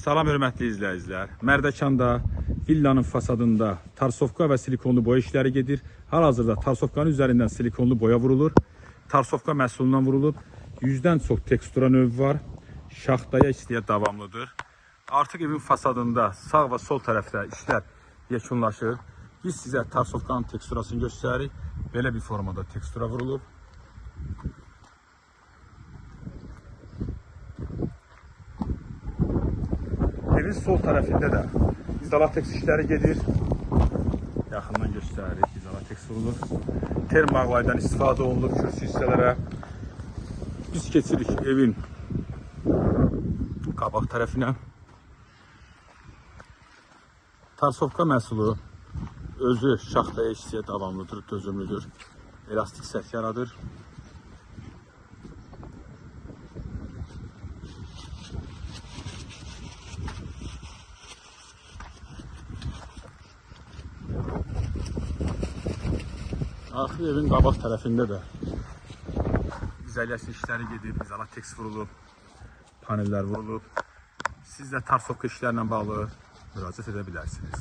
Salam hörmətli izləyicilər. Mərdəkanda villanın fasadında tarsovka və silikonlu boya işləri gedir. Hal-hazırda tarsovkanın üzərindən silikonlu boya vurulur. Tarsovka məhsulundan vurulub. 100-dən çox tekstura növü var. Şaxtaya işləyə davamlıdır. Artıq evin fasadında sağ və sol tərəfdə işlər yekunlaşır. Biz sizə tarsovkanın teksturasını göstəririk. Belə bir formada tekstura vurulub. Evin sol tərəfində də izolateks işləri gedir. Yaxından göstəririk, izolateks vurulur. Termağlaydan istifadə olunur kürsü hissələrə. Biz keçirik evin qabaq tərəfinə. Tarsovka məhsulu özü şaxtaya işləyə davamlıdır, dözümlüdür. Elastik səth yaradır. Axır evin qabaq tərəfində də izolyasiya işləri gedib, izolateks vurulub, panellər vurulub. Siz də tarsovka işlərlə bağlı müraciət edə bilərsiniz.